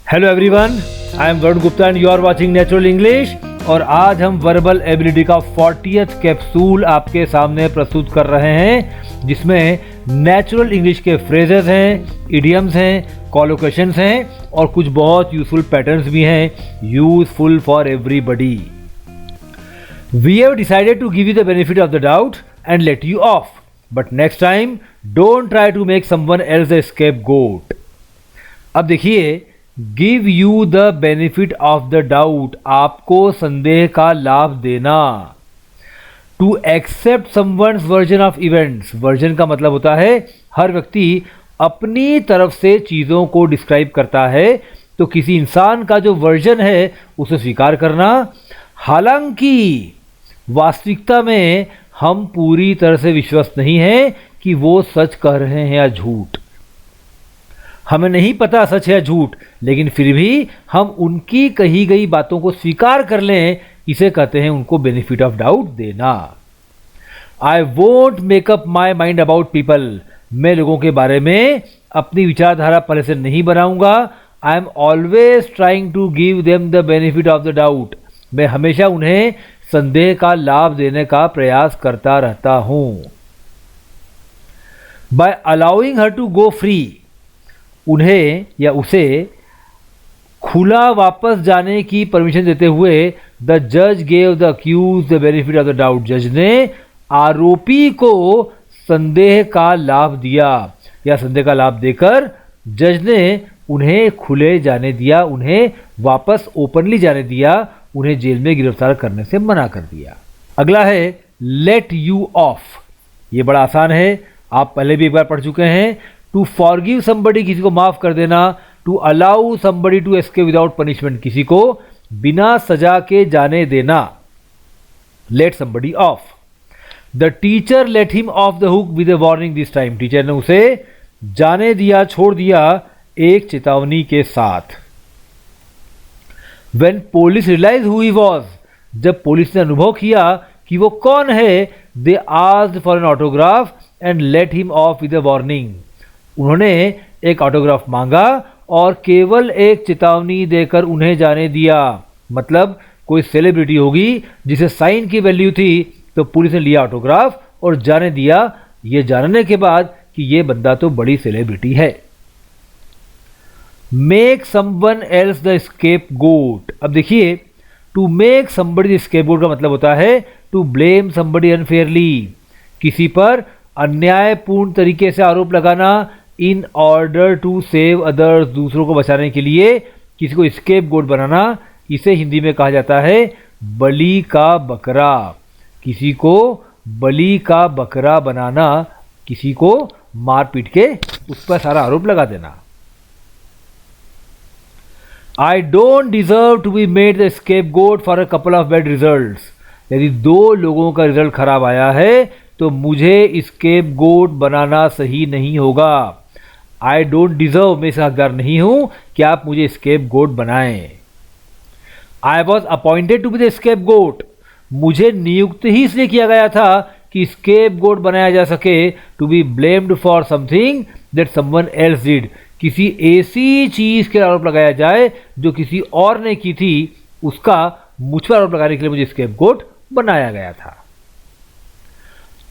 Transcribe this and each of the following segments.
Hello everyone, I am Varun Gupta and you are watching natural English. और आज हम verbal ability का 40th कैप्सूल आपके सामने प्रस्तुत कर रहे हैं, जिसमें नेचुरल इंग्लिश के फ्रेजेस हैं, इडियम्स हैं, कॉलोकेशंस हैं और कुछ बहुत यूजफुल पैटर्न्स भी हैं, useful for everybody. We have decided to give you the benefit of the doubt and let you off, but next time don't try to make someone else the scapegoat. अब देखिए, give you the benefit of the doubt, आपको संदेह का लाभ देना। To accept someone's version of events, version का मतलब होता है हर व्यक्ति अपनी तरफ से चीज़ों को डिस्क्राइब करता है, तो किसी इंसान का जो वर्जन है उसे स्वीकार करना। हालांकि वास्तविकता में हम पूरी तरह से विश्वस्त नहीं हैं कि वो सच कह रहे हैं या झूठ। हमें नहीं पता सच है या झूठ, लेकिन फिर भी हम उनकी कही गई बातों को स्वीकार कर लें, इसे कहते हैं उनको बेनिफिट ऑफ डाउट देना। I won't make up my mind about people, मैं लोगों के बारे में अपनी विचारधारा पहले से नहीं बनाऊंगा। I am always trying to give them the benefit of the doubt, मैं हमेशा उन्हें संदेह का लाभ देने का प्रयास करता रहता हूं। By allowing her to go free, उन्हें या उसे खुला वापस जाने की परमिशन देते हुए द जज gave the accuse the benefit of the doubt, जज ने आरोपी को संदेह का लाभ दिया, या संदेह का लाभ देकर जज ने उन्हें खुले जाने दिया, उन्हें वापस ओपनली जाने दिया, उन्हें जेल में गिरफ्तार करने से मना कर दिया। अगला है लेट यू ऑफ। ये बड़ा आसान है, आप पहले भी एक बार पढ़ चुके हैं। टू फॉरगिव समबडी, किसी को माफ कर देना। To allow somebody to escape without punishment, किसी को बिना सजा के जाने देना। Let somebody off. The teacher let him off the hook with a warning this time, teacher ने उसे जाने दिया, छोड़ दिया एक चेतावनी के साथ। When police realized who he was, जब पुलिस ने अनुभव किया कि वो कौन है, they asked for an autograph and let him off with a warning, उन्होंने एक ऑटोग्राफ मांगा और केवल एक चेतावनी देकर उन्हें जाने दिया। मतलब कोई सेलिब्रिटी होगी जिसे साइन की वैल्यू थी, तो पुलिस ने लिया ऑटोग्राफ और जाने दिया, ये जानने के बाद कि ये बंदा तो बड़ी सेलिब्रिटी है। Make someone else the scapegoat. अब देखिए, to make somebody the scapegoat का मतलब होता है टू ब्लेम समबडी अनफेयरली, किसी पर अन्यायपूर्ण तरीके से आरोप लगाना। In order to save others, दूसरों को बचाने के लिए किसी को स्केपगोट बनाना, इसे हिंदी में कहा जाता है बलि का बकरा। किसी को बलि का बकरा बनाना, किसी को मार पीट के उस पर सारा आरोप लगा देना। I don't deserve to be made the scapegoat for a couple of bad results. यदि दो लोगों का रिजल्ट खराब आया है तो मुझे स्केपगोट बनाना सही नहीं होगा। I don't deserve, मैं इसका हकदार नहीं हूं कि आप मुझे स्केपगोट बनाएं। I was appointed to be the scapegoat, मुझे नियुक्त ही इसलिए किया गया था कि स्केपगोट बनाया जा सके। To be blamed for something that someone else did, किसी ऐसी चीज के आरोप लगाया जाए जो किसी और ने की थी, उसका मुझ पर आरोप लगाने के लिए मुझे स्केपगोट बनाया गया था।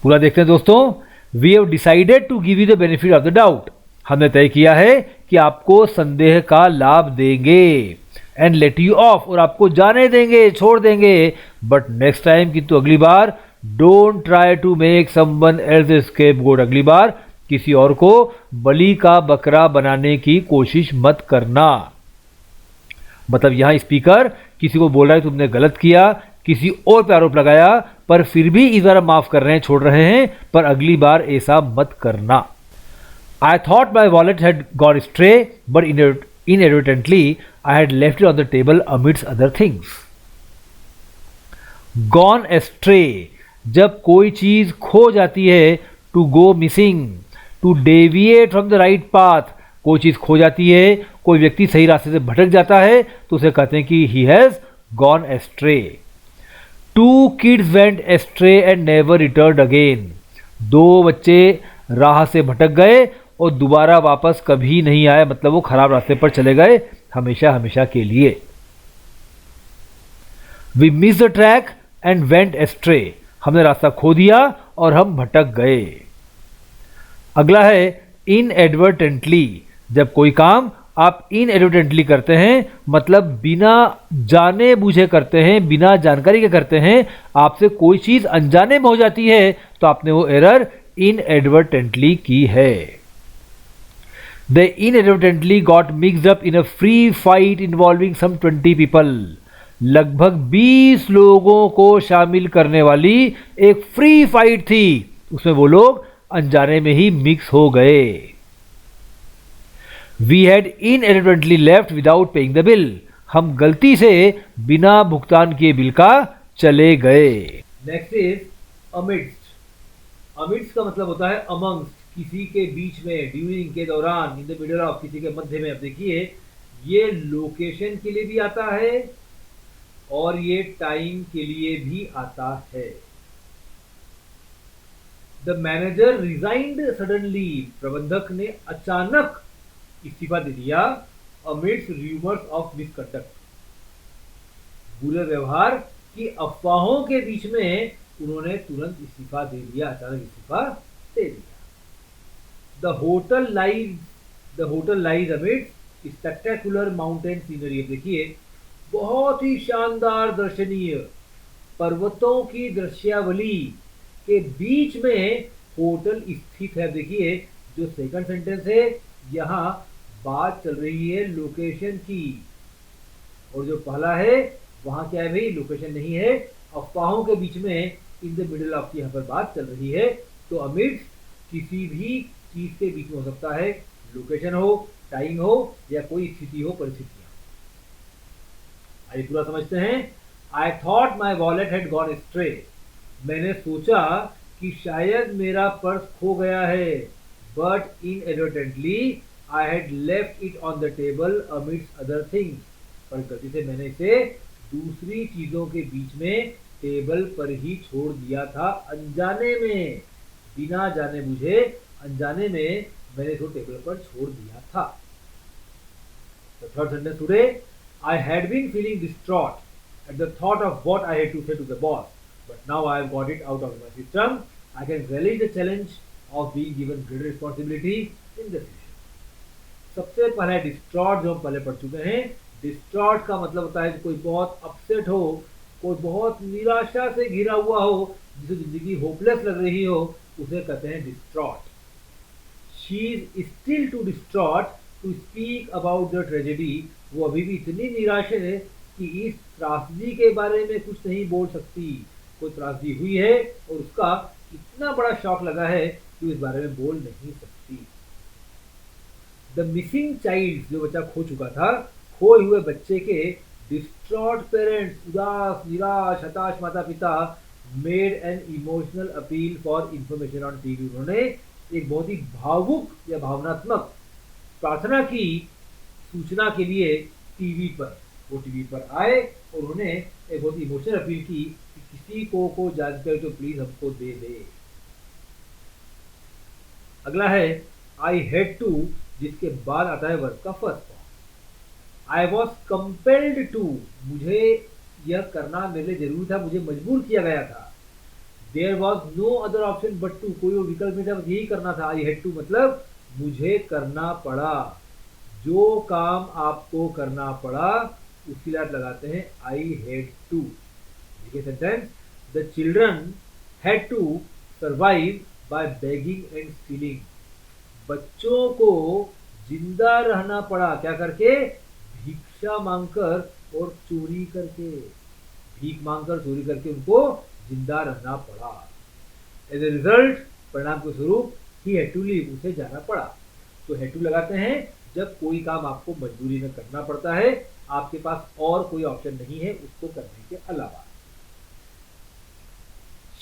पूरा देखते हैं दोस्तों। We have decided to give you the benefit of the doubt, हमने तय किया है कि आपको संदेह का लाभ देंगे। एंड लेट यू ऑफ, और आपको जाने देंगे, छोड़ देंगे। बट नेक्स्ट टाइम, किंतु अगली बार, don't try to make someone else the scapegoat, अगली बार किसी और को बलि का बकरा बनाने की कोशिश मत करना। मतलब यहां स्पीकर किसी को बोल रहा है तुमने गलत किया, किसी और पे आरोप लगाया, पर फिर भी इस बार माफ कर रहे हैं, छोड़ रहे हैं, पर अगली बार ऐसा मत करना। I thought my wallet had got stray but inadvertently I had left it on the table amidst other things. Gone astray, जब कोई चीज खो जाती है, to go missing, to deviate from the right path, कोई चीज खो जाती है, कोई व्यक्ति सही रास्ते से भटक जाता है, तो उसे कहते हैं कि he has gone astray. Two kids went astray and never returned again. दो बच्चे राह से भटक गए और दोबारा वापस कभी नहीं आए, मतलब वो खराब रास्ते पर चले गए, हमेशा हमेशा के लिए। We miss the track and went astray, हमने रास्ता खो दिया और हम भटक गए। अगला है इनएडवर्टेंटली, जब कोई काम आप इनएडवर्टेंटली करते हैं मतलब बिना जाने बूझे करते हैं, बिना जानकारी के करते हैं, आपसे कोई चीज अनजाने में हो जाती है तो आपने वो एरर इनएडवर्टेंटली की है। They inadvertently got mixed up in a free fight involving some 20 people. लगभग 20 लोगों को शामिल करने वाली एक फ्री फाइट थी, उसमें वो लोग अनजाने में ही मिक्स हो गए। We had inadvertently left without paying the bill. हम गलती से बिना भुगतान किए बिल का चले गए। Next is amidst. amidst का मतलब होता है amongst, किसी के बीच में, ड्यूरिंग के दौरान, इन द मिडल ऑफ, किसी के मध्य में। अब देखिए ये लोकेशन के लिए भी आता है और ये टाइम के लिए भी आता है। द मैनेजर रिजाइंड सडनली, प्रबंधक ने अचानक इस्तीफा दे दिया। अमिड्स रूमर्स ऑफ मिसकंडक्ट, बुरे व्यवहार की अफवाहों के बीच में उन्होंने तुरंत इस्तीफा दे दिया, अचानक इस्तीफा दे दिया। The hotel lies amid spectacular mountain scenery। देखिए बहुत ही शानदार दर्शनीय पर्वतों की दृश्यावली के बीच में होटल स्थित है। देखिए जो सेकंड सेंटेंस है यहाँ बात चल रही है लोकेशन की, और जो पहला है वहां क्या है भाई, लोकेशन नहीं है, अफवाहों के बीच में, इन द मिडिल ऑफ की यहाँ पर बात चल रही है। तो अमिड किसी भी चीज के बीच में हो सकता है, लोकेशन हो, टाइम हो या कोई स्थिति हो, परिस्थितियां। आइए पूरा समझते हैं। I thought my wallet had gone stray, मैंने सोचा कि शायद मेरा पर्स खो गया है। But inadvertently I had left it on the table amidst other things, पर गलती से मैंने इसे दूसरी चीजों के बीच में टेबल पर ही छोड़ दिया था, अनजाने में, बिना जाने बुझे अनजाने में मैंने इसको टेबल पर छोड़ दिया था। The third sentence today, I had been feeling distraught at the thought of what I had to say to the boss, but now I have got it out of my system. I can relish the challenge of being given greater responsibility in the future. सबसे पहले distraught जो हम पहले पढ़ चुके हैं। Distraught का मतलब होता है कि कोई बहुत अपसेट हो, कोई बहुत निराशा से घिरा हुआ हो, जिसे जिंदगी होपलेस लग रही हो, उसे कहते हैं distraught. She is still too distraught to speak about the tragedy, वो अभी भी इतनी निराश है कि इस त्रासदी के बारे में कुछ नहीं बोल सकती। कोई त्रासदी हुई है और उसका इतना बड़ा शॉक लगा है कि इस बारे में बोल नहीं सकती। द मिसिंग चाइल्ड, जो बच्चा खो चुका था, खोए हुए बच्चे के डिस्ट्रॉट पेरेंट्स, उदास निराश हताश माता पिता, made an emotional appeal for information on TV, उन्होंने एक बहुत ही भावुक या भावनात्मक प्रार्थना की सूचना के लिए टीवी पर। वो टीवी पर आए और उन्होंने एक बहुत ही इमोशनल अपील की कि किसी को जानकारी तो प्लीज हमको दे दे। अगला है आई हैड टू, जिसके बाद आता है वर्ब का first form. I was compelled to, मुझे यह करना मेरे लिए जरूरी था, मुझे मजबूर किया गया था। There was no other option but to, कोई और विकल्प नहीं था, यही करना था। आई हैड टू मतलब मुझे करना पड़ा, जो काम आपको करना पड़ा उसके लिए आप लगाते हैं आई हैड टू। देखिए sentence, the children had to survive by begging and stealing, बच्चों को जिंदा रहना पड़ा, क्या करके, भिक्षा मांगकर और चोरी करके, भीख मांगकर चोरी करके उनको जिंदा रहना पड़ा। एज ए रिजल्ट, परिणाम के स्वरूप, ही हैड टू लीव, उसे जाना पड़ा। तो हैड टू लगाते हैं जब कोई काम आपको मजबूरी में करना पड़ता है, आपके पास और कोई ऑप्शन नहीं है उसको करने के अलावा।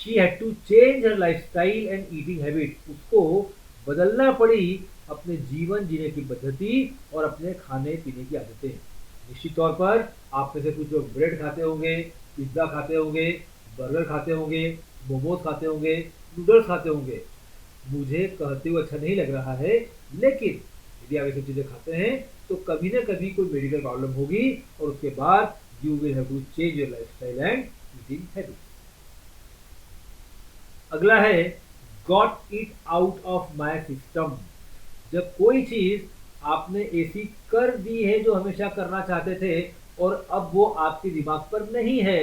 She had to change her lifestyle and eating habit, उसको बदलना पड़ी अपने जीवन जीने की पद्धति और अपने खाने पीने की आदतें। निश्चित तौर पर आप में से कुछ लोग ब्रेड खाते होंगे, पिज्जा खाते होंगे, बर्गर खाते होंगे, मोमोज खाते होंगे, नूडल्स खाते होंगे। मुझे कहते हुए अच्छा नहीं लग रहा है, लेकिन यदि आप ये सब चीजें खाते हैं तो कभी ना कभी कोई मेडिकल प्रॉब्लम होगी और उसके बाद you will have to change your lifestyle and eating habits. अगला है got it out of my system. जब कोई चीज आपने ऐसी कर दी है जो हमेशा करना चाहते थे और अब वो आपके दिमाग पर नहीं है,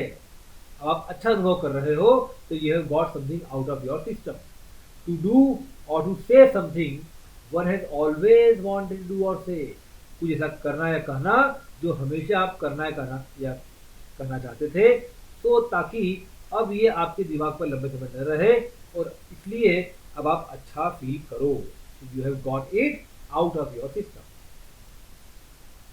अब आप अच्छा अनुभव कर रहे हो, तो you have got something out of your system. To do or to say something one has always wanted to do or say. कुछ ऐसा करना या कहना जो हमेशा आप करना या करना चाहते थे, तो ताकि अब ये आपके दिमाग पर लंबे समय न रहे और इसलिए अब आप अच्छा फील करो। You have got it out of your system.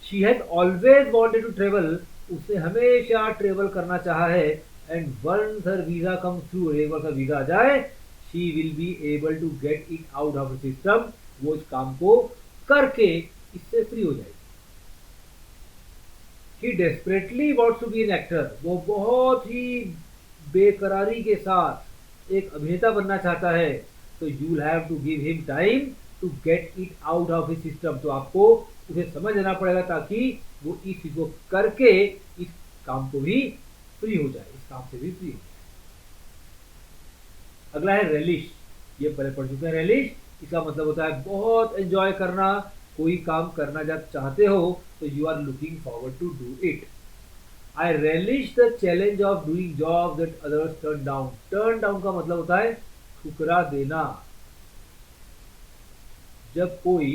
She has always wanted to travel. उसने हमेशा ट्रेवल करना चाहा है and once her visa come through, एक बार का वीजा आ जाए, she will be able to get it out of the system. वो इस काम को करके इससे फ्री हो जाएगी। He desperately wants to be an actor. वो बहुत ही बेकरारी के साथ एक अभिनेता बनना चाहता है, तो you will have to give him time to get it out of his system। तो आपको उसे समझ लेना पड़ेगा ताकि वो इस चीज को करके इस काम को भी फ्री हो जाए, इस काम से भी फ्री हो जाए। अगला है रेलिश। ये पहले पढ़ चुके हैं रेलिश। इसका मतलब होता है बहुत एंजॉय करना। कोई काम करना जब चाहते हो तो you are looking forward to do it. I relish the challenge of doing job that others turn down. Turn down का मतलब होता है ठुकरा देना। जब कोई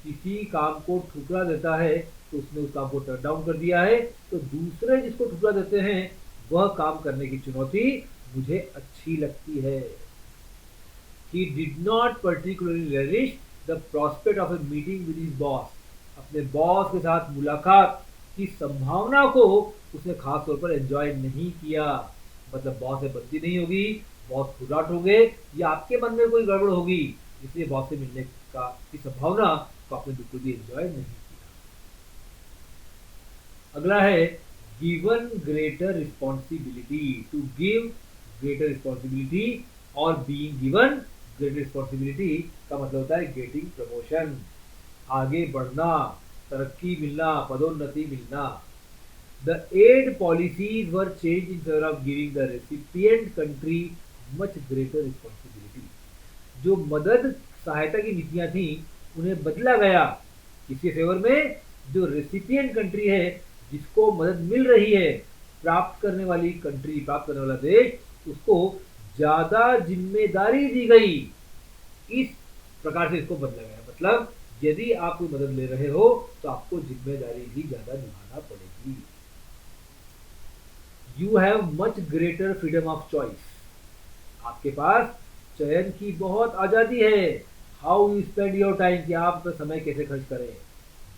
किसी काम को ठुकरा देता है तो उसने उस काम को टर्न डाउन कर दिया है, तो दूसरे जिसको ठुकरा देते हैं वह काम करने की चुनौती मुझे अच्छी लगती है। He did not particularly relish the prospect of a meeting with his boss। अपने बॉस के साथ मुलाकात की संभावना को उसने खास तौर पर एंजॉय नहीं किया। मतलब बॉस से बनती नहीं होगी, बॉस खुदाट होंगे या आपके मन में कोई गड़बड़ होगी, इसलिए बॉस से मिलने की संभावना को आपने बिल्कुल भी एंजॉय नहीं किया। अगला है given greater responsibility. To give greater responsibility और बीइंग गिवन ग्रेटर रिस्पॉन्सिबिलिटी का मतलब होता है गेटिंग प्रमोशन, आगे बढ़ना, तरक्की मिलना, पदोन्नति मिलना। The aid policies were changed in favour of giving the recipient country much greater responsibility. जो मदद सहायता की नीतियां थी उन्हें बदला गया इसके फेवर में। जो रेसिपिएंट कंट्री है, जिसको मदद मिल रही है, प्राप्त करने वाली कंट्री, प्राप्त करने वाला देश, उसको ज्यादा जिम्मेदारी दी गई। इस प्रकार से इसको बदला गया। मतलब यदि आप कोई मदद ले रहे हो तो आपको जिम्मेदारी भी ज्यादा निभाना पड़ेगी। You have much greater freedom of choice. आपके पास चयन की बहुत आजादी है। How you spend your time, कि आप अपना समय कैसे खर्च करें।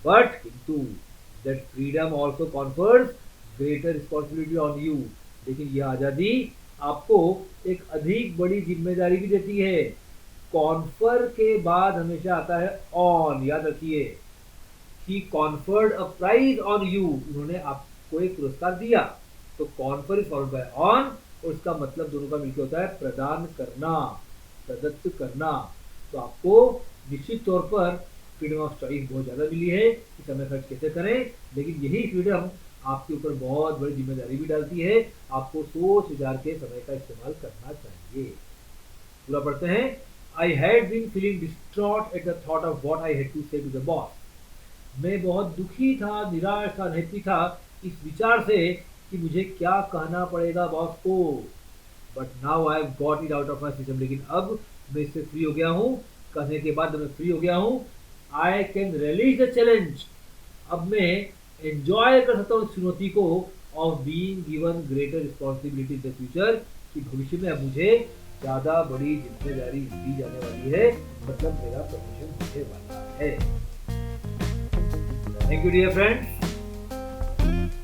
बट किंतु that freedom also confers greater responsibility on you. लेकिन यह आजादी आपको एक अधिक बड़ी जिम्मेदारी भी देती है। कॉन्फर के बाद हमेशा आता है ऑन। याद रखिए, he conferred a prize on you. उन्होंने आपको एक पुरस्कार दिया, तो confer is followed by on, और इसका मतलब दोनों का मिलकर होता है प्रदान करना, प्रदत्त करना। तो आपको निश्चित तौर पर फ्रीडम ऑफ चॉइस बहुत ज्यादा मिली है कि समय खर्च कैसे करें, लेकिन यही फ्रीडम आपके ऊपर बहुत बड़ी जिम्मेदारी भी डालती है। आपको सोच विचार के समय का इस्तेमाल करना चाहिए। पूरा पढ़ते हैं। I had been feeling distraught at the thought of what I had to say to the boss. मैं बहुत दुखी था, निराश था, अनहैप्पी था इस विचार से कि मुझे क्या कहना पड़ेगा बॉस को। But now I have got it out of my system. लेकिन अब मैं इससे फ्री हो गया हूँ। कहने के बाद मैं फ्री हो गया हूँ। I can release the challenge. अब मैं एंजॉय कर सकता हूँ चुनौती को of being given greater responsibility in the future, कि भविष्य में अब मुझे ज्यादा बड़ी जिम्मेदारी दी जाने वाली है। मतलब मेरा प्रमोशन होने वाला है। Thank you dear friends.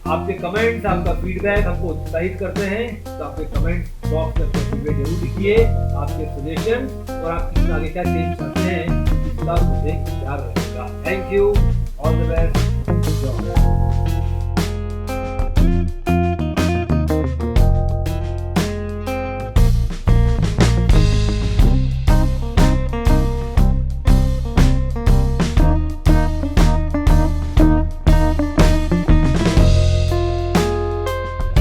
आपके कमेंट्स, आपका फीडबैक हमको उत्साहित करते हैं, तो आपके कमेंट्स बॉक्स में अपने फीडबैक जरूर लिखिए। आपके सजेशन और आप कितना आगे क्या चेंज चाहते हैं, इसका मुझे इंतजार रहेगा। Thank you, all the best.